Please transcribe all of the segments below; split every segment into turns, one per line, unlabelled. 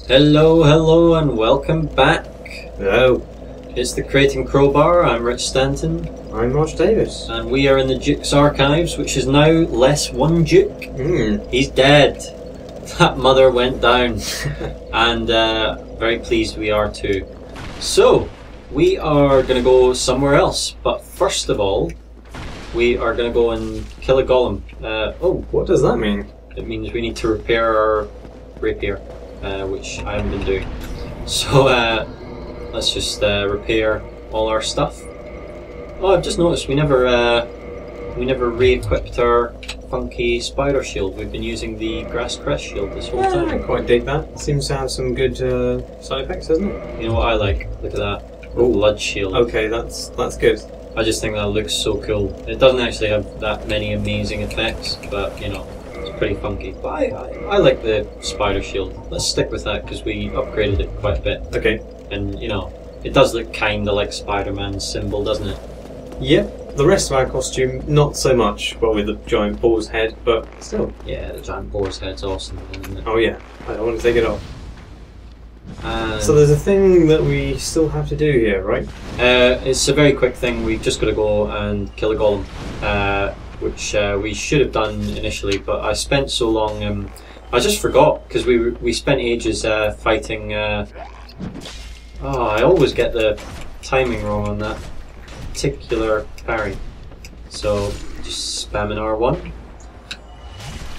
Hello, hello, and welcome back.
Hello.
It's the Creating Crowbar. I'm Rich Stanton.
I'm Marsh Davies.
And we are in the Duke's Archives, which is now less one Duke. He's dead. That mother went down. And very pleased we are too. So, we are going to go somewhere else. But first of all, we are going to go and kill a golem.
What does that mean?
It means we need to repair our rapier, which I haven't been doing. So let's just repair all our stuff. Oh, I've just noticed we never re-equipped our funky spider shield. We've been using the grass crest shield this whole time.
I quite dig that. Seems to have some good side effects, doesn't it?
You know what I like? Look at that. Blood shield.
Okay, that's good.
I just think that looks so cool. It doesn't actually have that many amazing effects, but you know, it's pretty funky. But I like the spider shield. Let's stick with that because we upgraded it quite a bit.
Okay.
And you know, it does look kind of like Spider-Man's symbol, doesn't it?
Yep. The rest of our costume, not so much. Well, with the giant boar's head, but still.
Yeah, the giant boar's head's awesome, isn't it?
Oh yeah. I don't want to take it off. So there's a thing that we still have to do here, right?
It's a very quick thing. We've just got to go and kill a golem, which we should have done initially, but I spent so long. I just forgot because we spent ages fighting. I always get the timing wrong on that particular parry. So just spamming R1.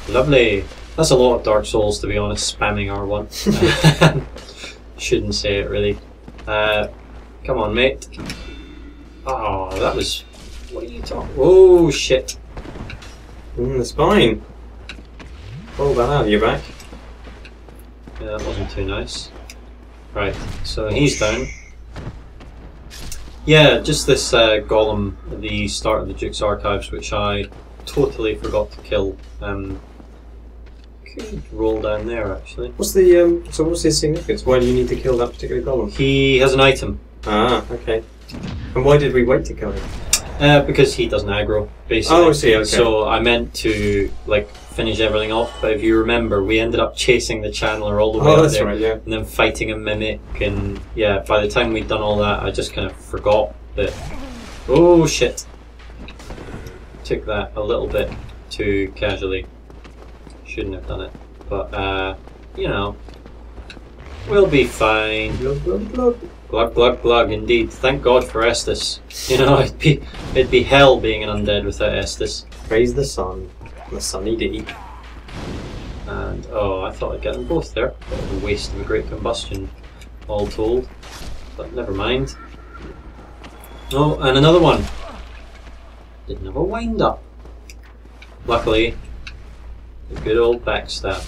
Lovely. That's a lot of Dark Souls, to be honest. Spamming R1. Shouldn't say it really. Come on, mate. Oh, that was. What are you talking? Oh shit!
The spine. Roll that out of your back.
Yeah, that wasn't too nice. Right, so he's down. Yeah, just this golem at the start of the Duke's Archives, which I totally forgot to kill. Could roll down there actually.
What's the what's his significance? Why do you need to kill that particular golem?
He has an item.
Ah, okay. And why did we wait to kill him?
Because he doesn't aggro, basically.
Oh, I see. Okay.
So I meant to like finish everything off, but if you remember, we ended up chasing the Channeler all the way up there,
right, yeah.
and then fighting a mimic, and yeah, by the time we'd done all that, I just kind of forgot that. Oh shit! Took that a little bit too casually. Shouldn't have done it, but you know, we'll be fine.
Glug, glug, glug.
Glug glug glug, indeed. Thank God for Estus. You know, it'd be hell being an undead without Estus.
Praise the sun, the sunny day.
And oh, I thought I'd get them both there. Bit of a waste of a great combustion, all told. But never mind. Oh, and another one. Didn't have a wind up. Luckily, a good old backstab.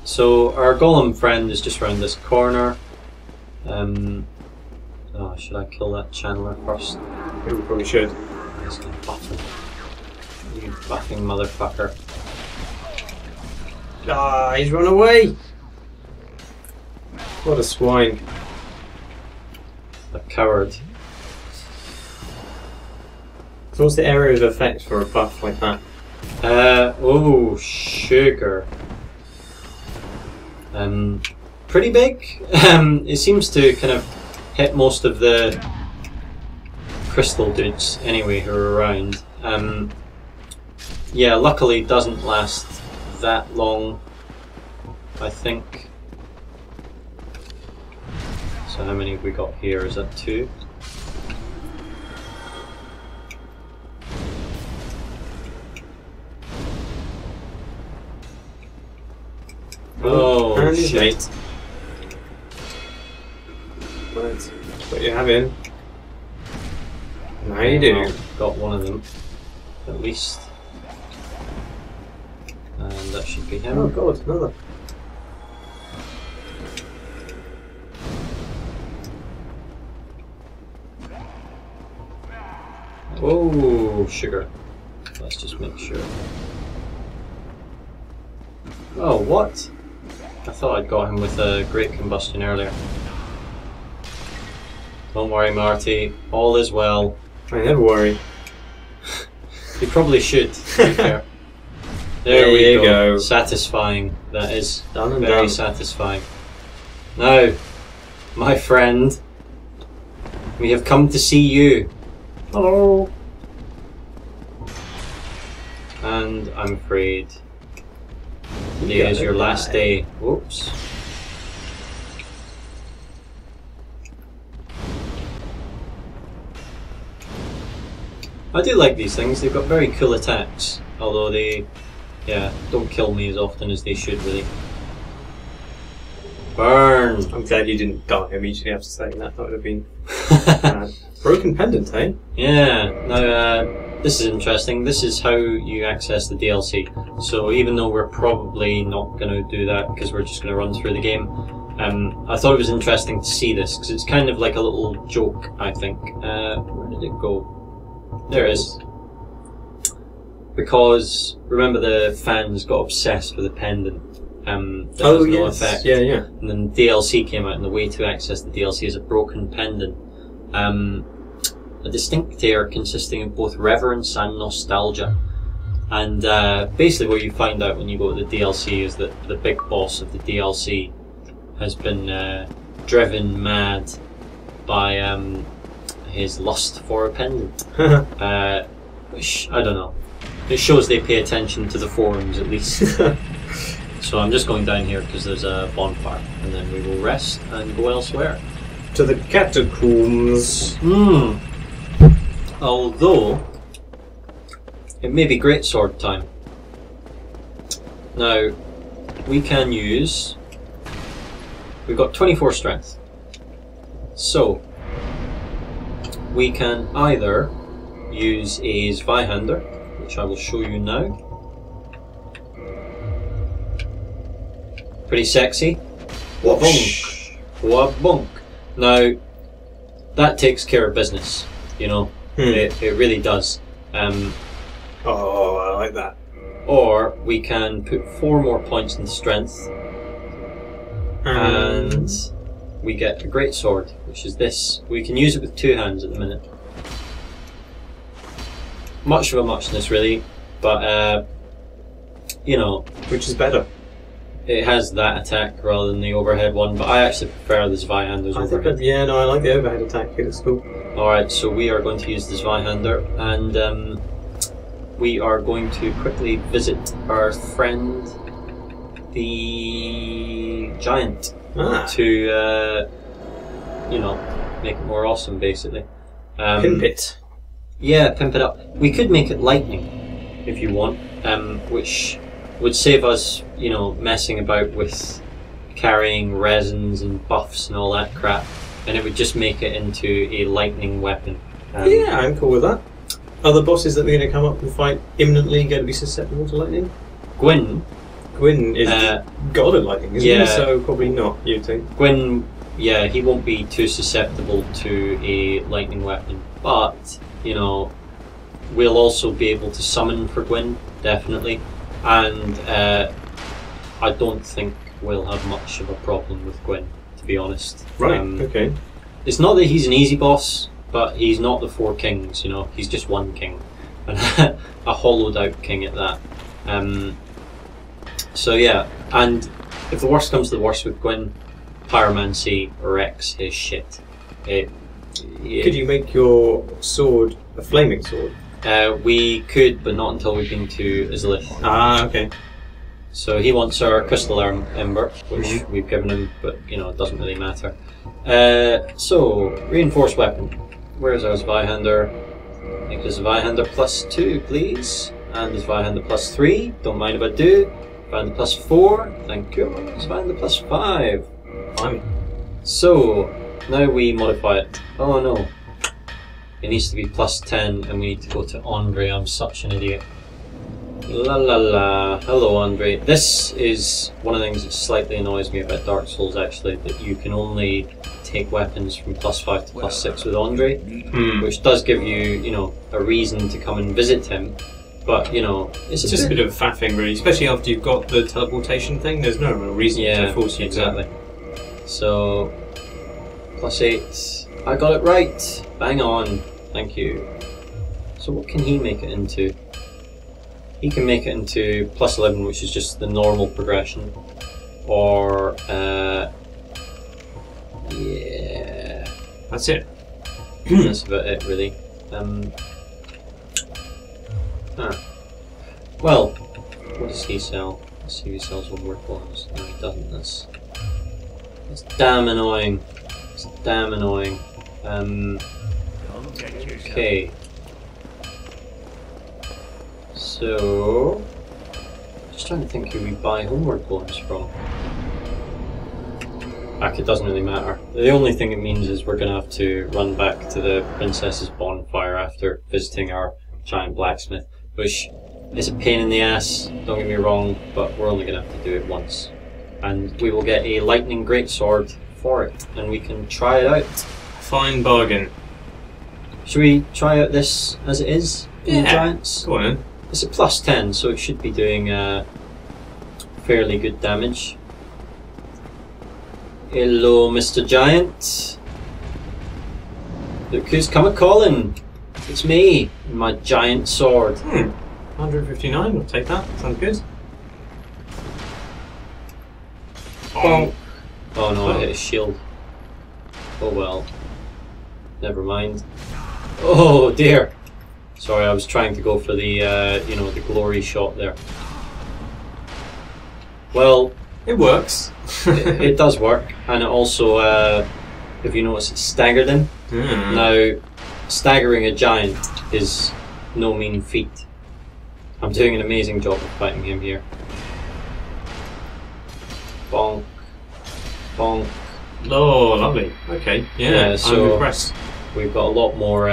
So our golem friend is just around this corner. Oh, should I kill that channeler first?
I think we probably should.
He's gonna buff him. You buffing motherfucker.
Ah, he's run away! What a swine.
A coward.
So what's the area of effect for a buff like that?
Oh, sugar. Pretty big. It seems to kind of hit most of the crystal dudes anyway who are around. Yeah, luckily it doesn't last that long, I think. So how many have we got here? Is that 2? Oh shit.
Right. What you have in? Now you do.
Well, got one of them, at least. And that should be him.
Oh god, another.
Oh, sugar. Let's just make sure. Oh, what? I thought I'd got him with a great combustion earlier. Don't worry, Marty. All is well.
I never worry.
You probably should, to be fair. There we go. Satisfying. That is
Done and
very
done.
satisfying. Now, my friend, we have come to see you. Hello. And I'm afraid today is your last day. Whoops. I do like these things. They've got very cool attacks, although they, don't kill me as often as they should, really. Burn!
I'm glad you didn't die immediately after saying that. That would have been broken pendant, eh?
Yeah. Now, this is interesting. This is how you access the DLC. So even though we're probably not going to do that because we're just going to run through the game, I thought it was interesting to see this because it's kind of like a little joke, I think. Where did it go? There it is. Because remember the fans got obsessed with the pendant. That has no effect.
Yeah, yeah.
And then DLC came out, and the way to access the DLC is a broken pendant. A distinct air consisting of both reverence and nostalgia. And basically what you find out when you go to the DLC is that the big boss of the DLC has been driven mad by his lust for a pendant. Which, I don't know. It shows they pay attention to the forums at least. So I'm just going down here because there's a bonfire, and then we will rest and go elsewhere.
To the Catacombs.
Although, it may be greatsword time. Now, we can use... We've got 24 strength. So, we can either use a Zweihander, which I will show you now. Pretty sexy. Wabunk. Wabunk. Now, that takes care of business, you know. It really does.
Oh, I like that.
Or we can put 4 more points in strength, and we get a great sword, which is this. We can use it with 2 hands at the minute. Much of a muchness, really, but you know,
which is better?
It has that attack rather than the overhead one, but I actually prefer the Zweihander's overhead.
Yeah, no, I like the overhead attack. It looks cool.
Alright, so we are going to use the Zweihander, and we are going to quickly visit our friend, the giant, to, you know, make it more awesome, basically.
Pimp it.
Yeah, pimp it up. We could make it lightning, if you want, which would save us, you know, messing about with carrying resins and buffs and all that crap, and it would just make it into a lightning weapon.
Yeah, I'm cool with that. Are the bosses that we're going to come up and fight imminently going to be susceptible to lightning?
Gwyn
is god of lightning, isn't he? So probably not, you'd think.
Gwyn, yeah, he won't be too susceptible to a lightning weapon, but, you know, we'll also be able to summon for Gwyn, definitely. And I don't think we'll have much of a problem with Gwyn, to be honest.
Right, okay.
It's not that he's an easy boss, but he's not the 4 kings, you know. He's just 1 king. And a hollowed out king at that. So yeah, and if the worst comes to the worst with Gwyn, Pyromancy wrecks his shit. Could
you make your sword a flaming sword?
We could, but not until we've been to Izalith.
Ah, okay.
So he wants our Crystal Ember, which we've given him, but, you know, it doesn't really matter. So, Reinforced Weapon. Where's our Zweihander? Make the Zweihander +2, please. And the Zweihander +3. Don't mind if I do. Zweihander +4. Thank you. Zweihander +5.
Fine.
So, now we modify it. Oh no. It needs to be +10, and we need to go to Andre. I'm such an idiot. La la la. Hello, Andre. This is one of the things that slightly annoys me about Dark Souls, actually, that you can only take weapons from +5 to +6 with Andre, which does give you, you know, a reason to come and visit him. But, you know, it's
just a bit of faffing, really, especially after you've got the teleportation thing. There's no real reason to force you
exactly. So, +8. I got it right! Bang on. Thank you. So what can he make it into? He can make it into +11, which is just the normal progression. Or
That's it.
That's about it, really. Well, what does he sell? Let's see if he sells homeward bones. No, he doesn't. That's damn annoying. It's damn annoying. Okay. So, just trying to think who we buy homeward bones from. It doesn't really matter. The only thing it means is we're going to have to run back to the princess's bonfire after visiting our giant blacksmith, which is a pain in the ass, don't get me wrong, but we're only going to have to do it once. And we will get a lightning greatsword for it, and we can try it out.
Fine bargain.
Should we try out this as it is? In the giants?
Go on then.
It's a plus 10, so it should be doing fairly good damage. Hello, Mr. Giant. Look who's come a-calling. It's me, and my giant sword.
159, we'll take that. Sounds good.
Bonk. Oh no, I hit his shield. Oh well. Never mind. Oh dear. Sorry, I was trying to go for the, the glory shot there. Well,
it works.
it does work, and it also, if you notice, it staggered him. Now, staggering a giant is no mean feat. I'm doing an amazing job of fighting him here. Bonk. Bonk.
Oh, lovely. Okay, yeah,
so
I'm impressed.
We've got a lot more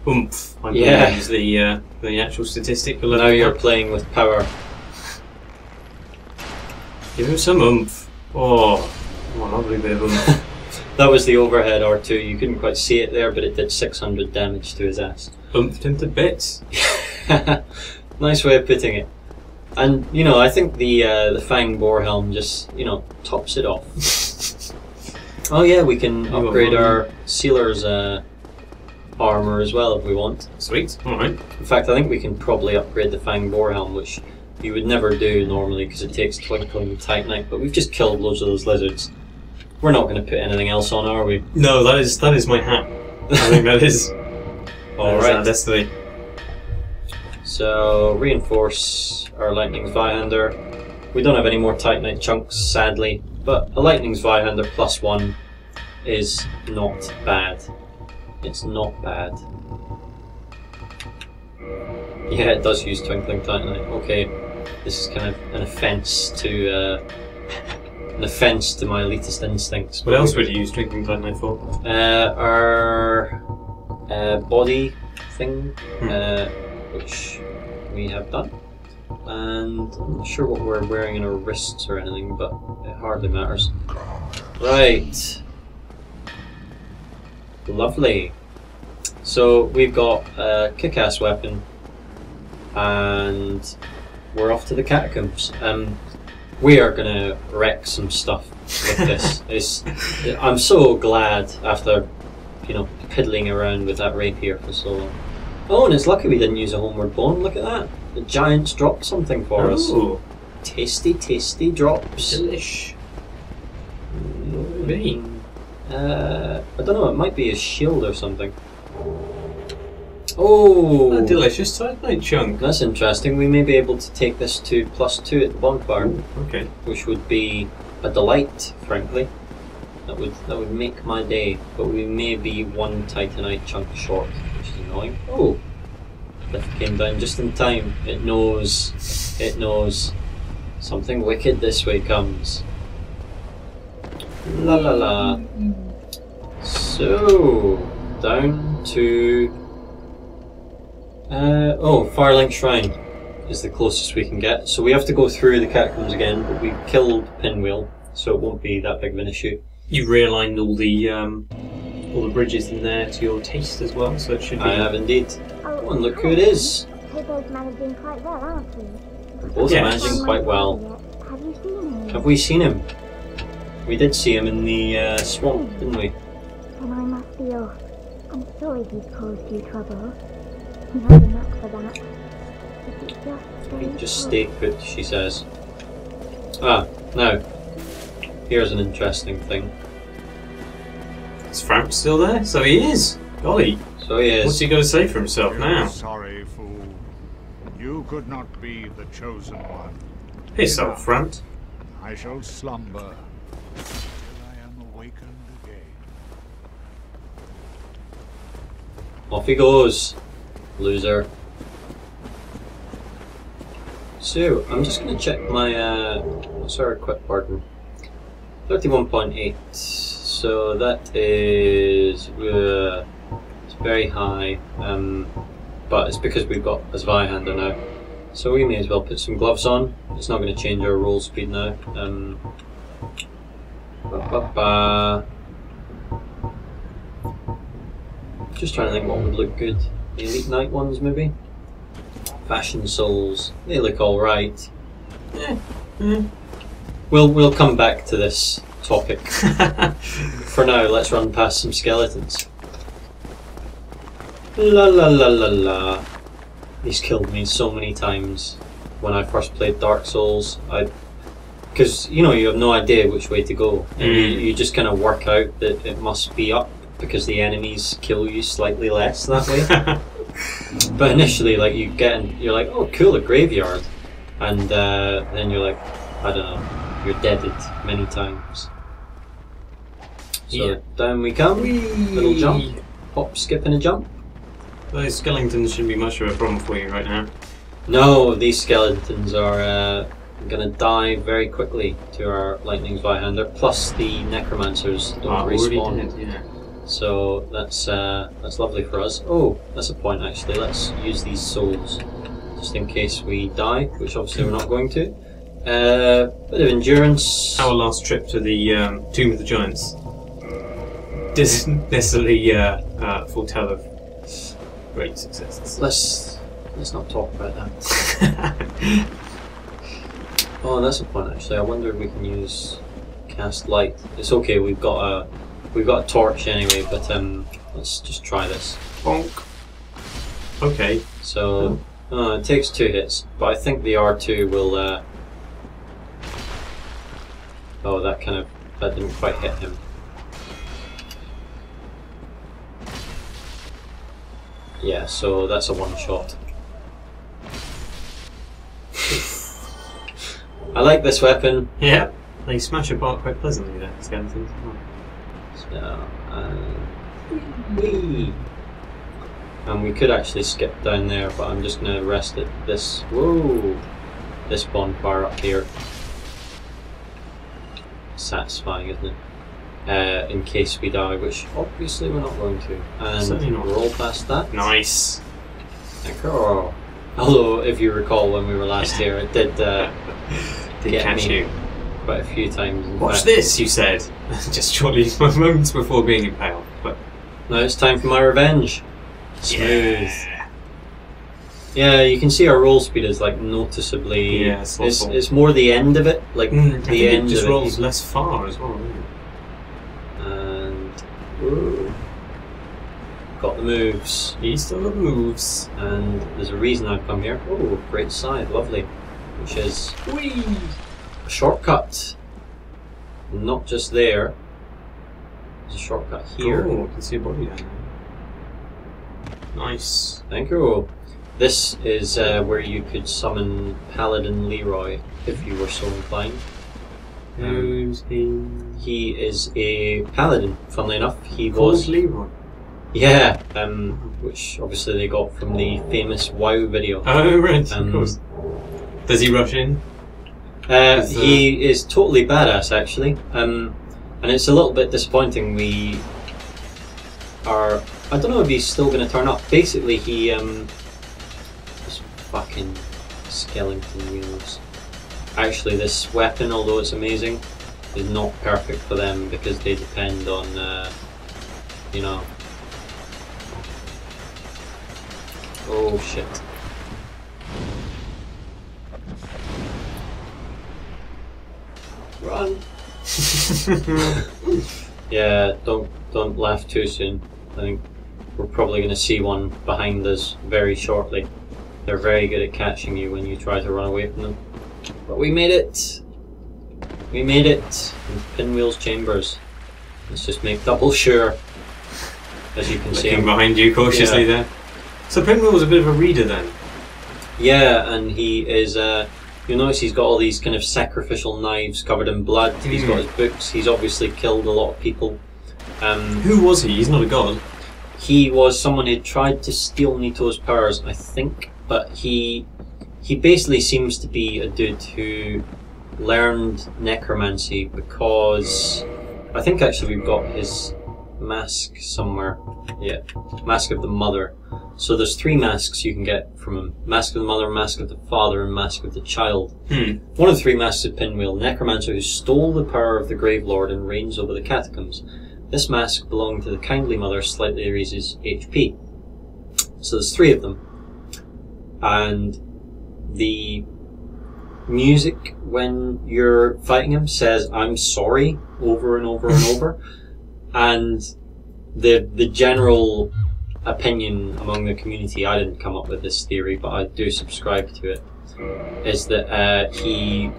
oomph. I believe is the actual statistic.
Now you're playing with power.
Give him some oomph. Oh, lovely bit of oomph.
That was the overhead R2. You couldn't quite see it there, but it did 600 damage to his ass.
Oomphed him to bits.
Nice way of putting it. And I think the Fang Boar Helm just tops it off. Oh yeah, we can upgrade our Sealer's armor as well if we want.
Sweet. All right.
In fact, I think we can probably upgrade the Fang Boar Helm, which you would never do normally because it takes Twinkling Titanite. But we've just killed loads of those lizards. We're not going to put anything else on, are we?
No, that is my hat. I think that is. All right. Our destiny.
So reinforce our Lightning Zweihander. We don't have any more Titanite chunks, sadly, but a Lightning Zweihander +1 is not bad. It's not bad. Yeah, it does use Twinkling Titanite. Okay, this is kind of an offence to my elitist instincts.
What else would you use Twinkling Titanite for?
Our body thing, which we have done. And I'm not sure what we're wearing in our wrists or anything, but it hardly matters. Right. Lovely. So we've got a kick-ass weapon, and we're off to the Catacombs. We are gonna wreck some stuff with this. I'm so glad after, piddling around with that rapier for so long. Oh, and it's lucky we didn't use a homeward bone. Look at that. The giants dropped something for us. Tasty, tasty drops.
Delish.
I don't know, it might be a shield or something. Oh!
A delicious Titanite chunk.
That's interesting. We may be able to take this to +2 at the bonfire.
Ooh, okay.
Which would be a delight, frankly. That would make my day. But we may be one Titanite chunk short, which is annoying. Oh! Cliff came down just in time. It knows. It knows. Something wicked this way comes. La la la. So, down to... Firelink Shrine is the closest we can get. So we have to go through the Catacombs again, but we killed Pinwheel, so it won't be that big of an issue.
You realigned all the bridges in there to your taste as well, so it should be...
I have indeed. Oh, and look who it is.
We're both managing quite well, aren't we?
We're both managing quite well.
Have you seen him?
Have we seen him? We did see him in the swamp, didn't we?
Then I must be off. I'm sorry he's caused you trouble. He has enough for that.
Just stay put, she says. Now, here's an interesting thing.
Is Frank still there? So he is. Golly.
So he is.
What's he got to say for himself now?
Sorry, fool. You could not be the chosen one.
Piss off, Front.
I shall slumber till I am awakened again.
Off he goes, loser. So, I'm just going to check my, what's our equip burden? 31.8, so that is, it's very high, but it's because we've got a Zweihander now. So we may as well put some gloves on. It's not going to change our roll speed now. Just trying to think what would look good. The Elite Knight ones, maybe? Fashion Souls. They look alright. We'll come back to this topic. For now, let's run past some skeletons. La la la la la. These killed me so many times when I first played Dark Souls. Because, you know, you have no idea which way to go. And you just kind of work out that it must be up because the enemies kill you slightly less that way. But initially, like, you get in, you're like, oh cool, a graveyard. And then you're like, I don't know, you're deaded many times. So down we come, little jump, hop, skip and a jump.
Those skeletons shouldn't be much of a problem for you right now.
No, these skeletons are going to die very quickly to our Lightning Zweihander, plus the Necromancers don't respawn.
Dead, yeah.
So that's lovely for us. Oh, that's a point actually, let's use these souls, just in case we die, which obviously we're not going to. Bit of endurance.
Our last trip to the Tomb of the Giants doesn't necessarily foretell of great successes.
Let's not talk about that. Oh, that's a point actually. I wonder if we can use cast light. It's okay. We've got a torch anyway, but let's just try this.
Bonk. Okay.
So it takes 2 hits, but I think the R2 will. Oh, that didn't quite hit him. Yeah, so that's a one shot. I like this weapon.
Yeah, they smash apart quite pleasantly, the skeletons.
So, whee! And we could actually skip down there, but I'm just going to rest at this. Whoa! This bonfire up here. Satisfying, isn't it? In case we die, which obviously we're not going to. And roll past that.
Nice.
Oh. Although, if you recall when we were last here, it did get
catch
me
you
quite a few times.
Watch this, you said, just shortly moments before being impaled. But
now it's time for my revenge. Smooth. Yeah, you can see our roll speed is like noticeably.
Yeah,
it's more the end of it, like the end.
It just
of
rolls less far as well. Doesn't it?
And whoa, got the moves.
He's still the moves.
And there's a reason I've come here. Oh, great side, lovely. Which is a shortcut. Not just there. There's a shortcut here.
Oh, I can see a body down there. Nice.
Thank you. This is where you could summon Paladin Leroy if you were so inclined.
Who's he?
He is a paladin. Funnily enough, he
Called
was
Leroy.
Yeah, which obviously they got from the famous WoW video.
Oh right, of course. Does he rush in?
He is totally badass actually, and it's a little bit disappointing. We are. I don't know if he's still going to turn up. Basically, he this fucking skeleton wheels. Actually, this weapon, although it's amazing, is not perfect for them because they depend on, you know. Oh shit. Run. Yeah, don't laugh too soon. I think we're probably going to see one behind us very shortly. They're very good at catching you when you try to run away from them. But we made it! We made it! In Pinwheel's chambers. Let's just make double sure. As you can see,
Looking behind you cautiously there. So Pinwheel was a bit of a reader then.
Yeah, and he is. You'll notice he's got all these kind of sacrificial knives covered in blood. He's got his books. He's obviously killed a lot of people.
Who was he? He's not a god.
He was someone who tried to steal Nito's powers, I think, but he basically seems to be a dude who learned necromancy because I think actually we've got his mask somewhere. Yeah, Mask of the Mother. So there's 3 masks you can get from him: Mask of the Mother, Mask of the Father, and Mask of the Child. One of the 3 masks is Pinwheel, necromancer who stole the power of the Grave Lord and reigns over the Catacombs. This mask, belonging to the kindly mother, slightly raises HP. So there's 3 of them. And the music when you're fighting him says "I'm sorry" over and over and over. And the general opinion among the community, I didn't come up with this theory, but I do subscribe to it, is that he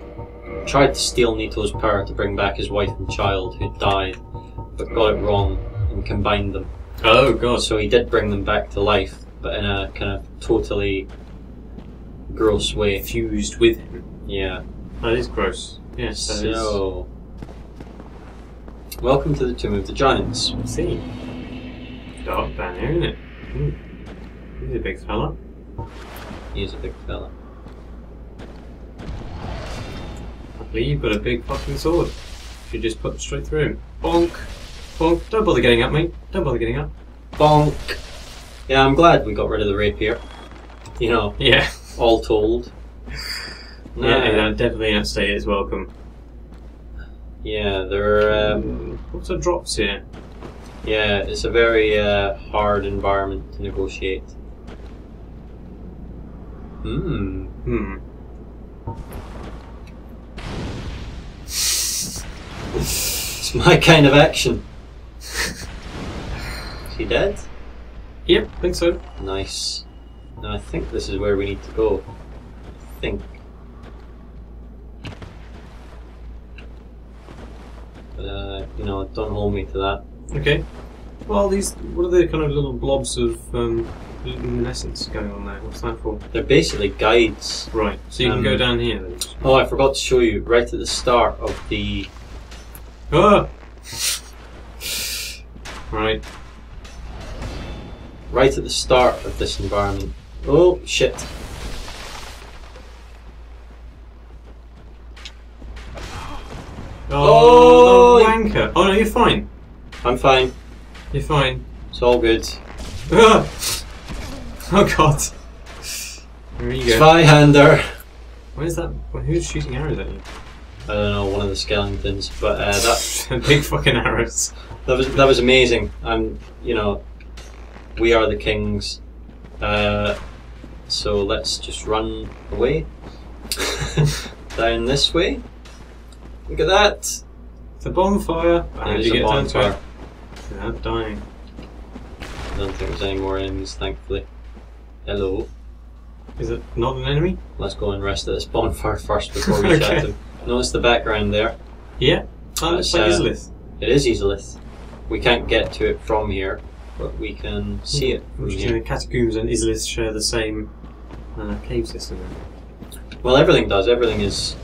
tried to steal Nito's power to bring back his wife and child who died, but got it wrong and combined them.
Oh god.
So he did bring them back to life, but in a kind of totally gross way.
Fused with him.
Yeah.
That is gross. Yes, that is.
So, welcome to the Tomb of the Giants.
Let's see. Dark banner, isn't it? He's a big fella.
He is a big fella.
Luckily, you've got a big fucking sword. You just put straight through him. Bonk! Bonk! Don't bother getting up, mate. Don't bother getting up.
Bonk! Yeah, I'm glad we got rid of the rapier. You know,
Yeah.
all told.
Yeah, definitely outstayed its welcome.
Yeah, there are.
What's the drops here?
Yeah, it's a very hard environment to negotiate. It's my kind of action. Is he dead?
Yep, think so.
Nice. Now I think this is where we need to go. I think. But, you know, don't hold me to that.
Okay. Well, these, what are the kind of little blobs of luminescence going on there? What's that for?
They're basically guides.
Right, so you can go down here then.
Oh, I forgot to show you right at the start of the...
Ah! Right.
Right at the start of this environment. Oh, shit.
Oh, the wanker! Oh no, you're fine.
I'm fine.
You're fine.
It's all good.
Ah! Oh god. There you go.
Zweihander.
Where's that? Who's shooting arrows at you?
I don't know, one of the skeletons, but that
Big fucking arrows.
that was amazing. You know, we are the kings. So let's just run away. Down this way. Look at that.
It's a bonfire. How
It
did
is
you
a
get down to
bonfire.
it? Without dying.
I don't think there's any more enemies, thankfully. Hello.
Is it not an enemy?
Let's go and rest at this bonfire first before we
Okay.
chat him. Notice the background there.
Yeah. Oh, it's like Izalith.
It is Izalith. We can't get to it from here, but we can see it from
Interesting, the
here.
Catacombs and Izalith share the same cave system.
Well, everything does. Everything is...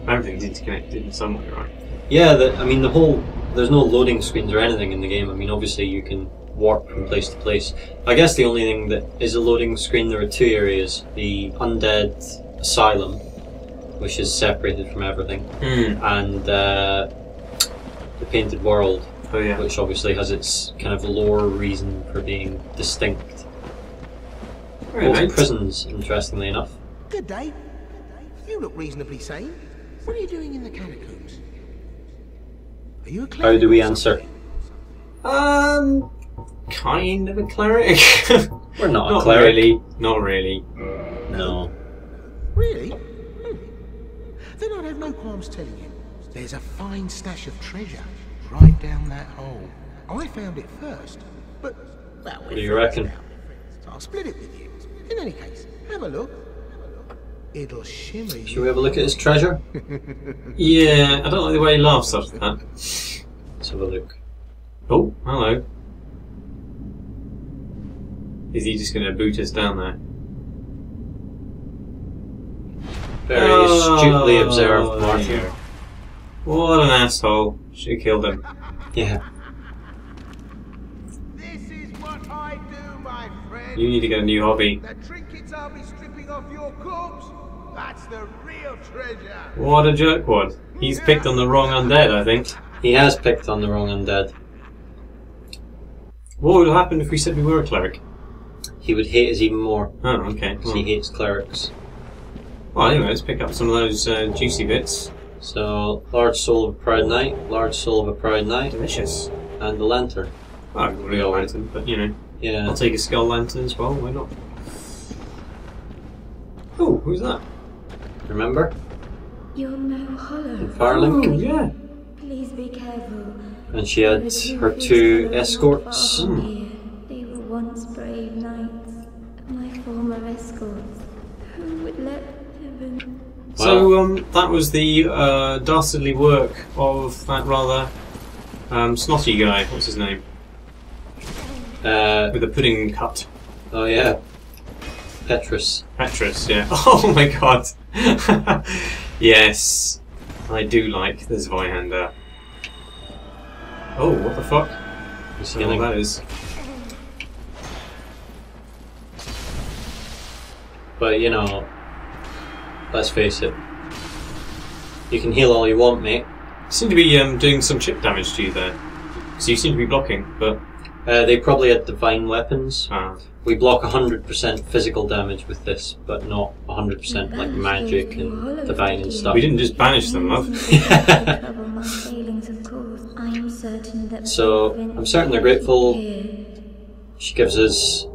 Everything's interconnected in some way, right?
Yeah, the whole... There's no loading screens or anything in the game. I mean, obviously you can warp from place to place. I guess the only thing that is a loading screen, there are 2 areas. The Undead Asylum, which is separated from everything, and the Painted World,
Oh yeah.
which obviously has its kind of lore reason for being distinct. Both
Right.
prisons, interestingly enough.
Good day. You look reasonably sane. What are you doing in the catacombs? Are you a cleric?
How do we
or
answer?
something?
Kind of a cleric.
We're not a
Not
cleric.
really. Not really.
No.
Really? Then I'd have no qualms telling you. There's a fine stash of treasure right down that hole. I found it first, but well,
What do you reckon?
so I'll split it with you. In any case, have a look. It'll shimmer you.
Should we have a look at his treasure?
Yeah, I don't like the way he laughs after that.
So have a look.
Oh, hello. Is he just going to boot us down there?
Very astutely observed, Marsh.
Yeah. What an asshole. Should have killed him.
Yeah.
This is what I do, my friend.
You need to get a new hobby.
The trinkets I'll be stripping off your corpse, that's the real treasure.
What a jerkwad. He's picked on the wrong undead, I think.
He has picked on the wrong undead.
What would happen if we said we were a cleric?
He would hate us even more,
Oh, okay.
because he hates clerics.
Well, anyway, let's pick up some of those juicy bits.
So, large soul of a proud knight, large soul of a proud knight,
Delicious.
and the lantern.
Well, I've got a real lantern, but you know.
Yeah.
I'll take a skull lantern as well, why not? Oh, who's that?
Remember?
You're no hollow.
Farling?
Oh, yeah.
Please be careful.
And she had her two escorts.
They were once brave knights. My former escorts. Who would let heaven...
So, that was the dastardly work of that rather snotty guy. What's his name? With a pudding cut.
Oh yeah. Petrus.
Petrus, yeah. Oh my god. Yes. I do like the Zweihander. Oh, what the fuck?
He's
I don't know
healing.
what that is.
But you know, let's face it. You can heal all you want, mate.
Seem to be doing some chip damage to you there. So you seem to be blocking, but...
They probably had divine weapons.
Ah.
We block 100% physical damage with this, but not 100% like magic and divine and stuff.
We didn't just banish them, love.
So, I'm certain they're grateful. She gives us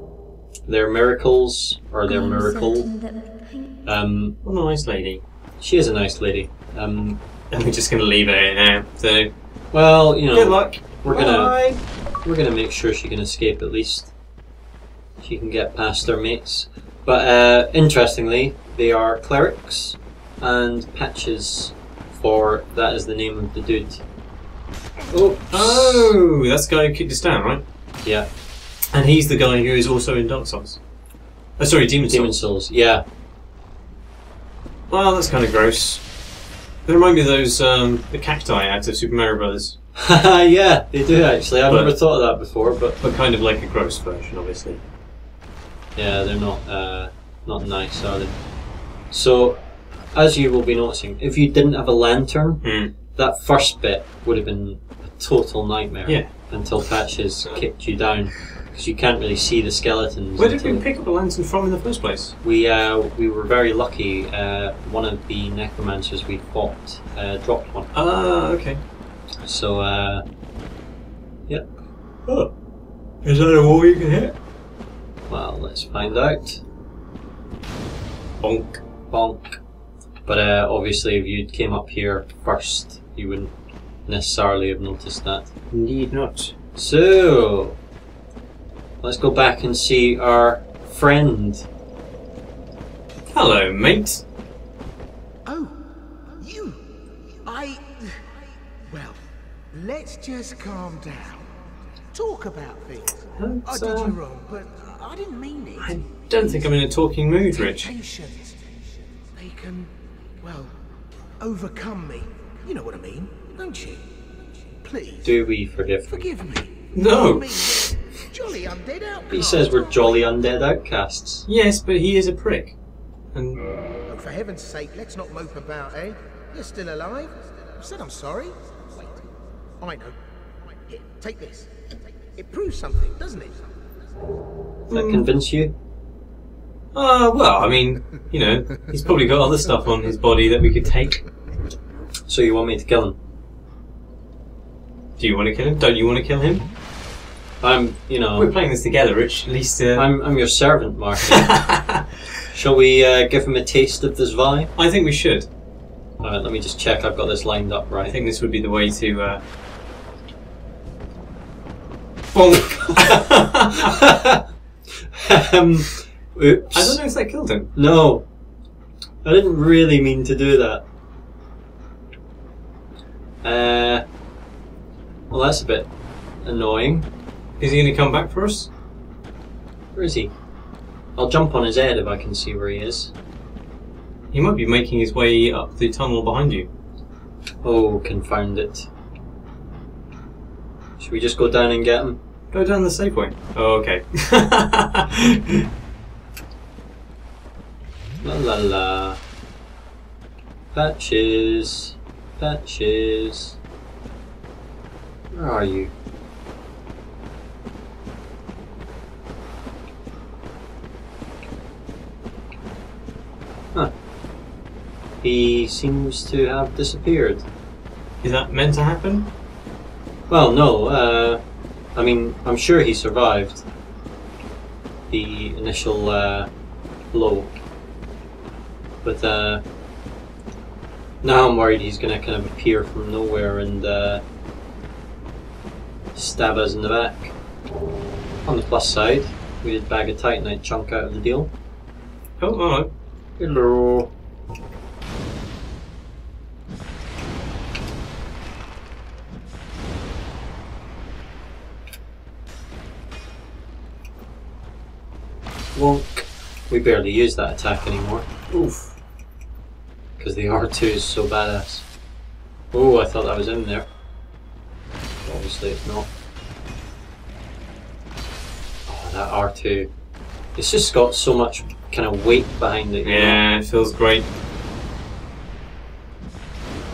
their miracles, or their miracle.
What a nice lady.
She is a nice lady.
And we're just going to leave it here now. So,
Well, you know,
good luck.
we're
Bye.
gonna make sure she can escape at least. She can get past her mates. But interestingly, they are clerics and Patches, for that is the name of the dude. Oops.
Oh, that's the guy who kicked us down, right?
Yeah.
And he's the guy who is also in Dark Souls. Oh, sorry, Demon
Demon
Souls.
Souls. Yeah.
Well, that's kind of gross. They remind me of those, the cacti out of Super Mario Brothers.
Yeah, they do actually. I've
But-
never thought of that before, but
But kind of like a gross version, obviously.
yeah, they're not nice, are they? So, as you will be noticing, if you didn't have a lantern, that first bit would have been a total nightmare.
Yeah.
Until Patches kicked you down, because you can't really see the skeletons.
Where did we
until-
pick up a lantern from in the first place?
We were very lucky. One of the necromancers we fought dropped one.
Ah, okay.
So, yep.
Oh. Is that a wall you can hit?
Well, let's find out.
Bonk.
Bonk. But obviously, if you came up here first, you wouldn't necessarily have noticed that.
Indeed not.
So, let's go back and see our friend.
Hello, mate.
Oh, you. Well, let's just calm down. Talk about things. I did you wrong, but I didn't mean it.
I don't think I'm in a talking mood, Rich.
Patience. They can, well, overcome me. You know what I mean, don't you? Please.
Do we forgive him?
Forgive me.
No.
I mean, jolly undead outcasts.
He says we're jolly undead outcasts.
Yes, but he is a prick. And
Oh, for heaven's sake, let's not mope about, eh? You're still alive? I said I'm sorry. Wait, I know. Here, take this. It proves something, doesn't it?
Does that convince you?
well, I mean, you know, he's probably got other stuff on his body that we could take.
So you want me to kill him?
Do you want to kill him? Don't you want to kill him?
I'm, you know,
We're playing this together, Rich. At least.
I'm your servant, Mark. Shall we give him a taste of this vibe?
I think we should.
Alright, let me just check I've got this lined up
I
right.
think this would be the way to. Bonk.
Oops.
I don't know if that killed him.
No. I didn't really mean to do that. Well, that's a bit annoying.
Is he going to come back for us?
Where is he? I'll jump on his head if I can see where he is.
He might be making his way up the tunnel behind you.
Oh, confound it. Should we just go down and get him?
Go down the safe way. Oh, okay.
La la la. Patches. Patches. Where are you? Huh. He seems to have disappeared.
Is that meant to happen?
Well, no. I mean, I'm sure he survived the initial blow. But now I'm worried he's going to kind of appear from nowhere and stab us in the back. On the plus side, we did bag a titanite chunk out of the deal.
Oh, hello.
Hello. Wonk. We barely use that attack anymore. Oof. Because the R2 is so badass. Oh, I thought that was in there. Obviously it's not. Oh, that R2. It's just got so much kind of weight behind it.
Yeah, it feels great.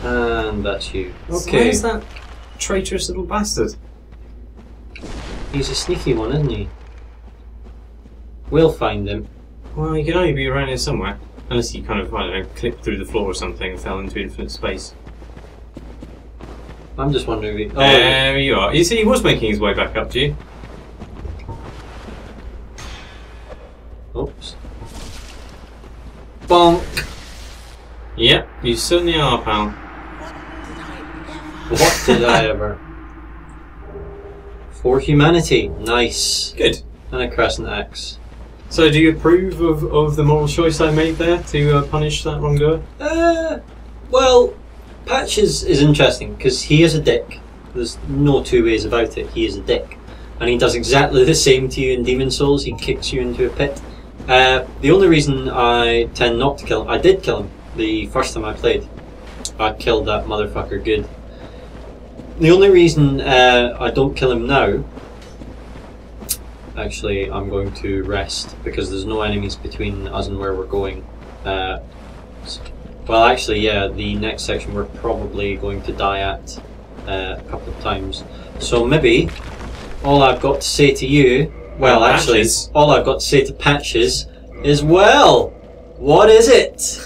And that's you.
Okay. Where's that traitorous little bastard?
He's a sneaky one, isn't he? We'll find him.
Well, he can only be around here somewhere. Unless he kind of, I don't know, clipped through the floor or something and fell into infinite space.
I'm just wondering if he... Oh,
there you are. You see, he was making his way back up to you.
Oops. Bonk!
Yep, you certainly are, pal.
What did I ever? For humanity. Nice.
Good.
And a crescent axe.
So, do you approve of the moral choice I made there to punish that wrongdoer?
Well, Patches is interesting because he is a dick. There's no two ways about it. He is a dick. And he does exactly the same to you in Demon Souls. He kicks you into a pit. The only reason I tend not to kill him... I did kill him the first time I played. I killed that motherfucker good. The only reason I don't kill him now... Actually, I'm going to rest because there's no enemies between us and where we're going. Well, actually, yeah, the next section we're probably going to die at a couple of times. So maybe all I've got to say to you, well, actually, all I've got to say to Patches is, well, what is it?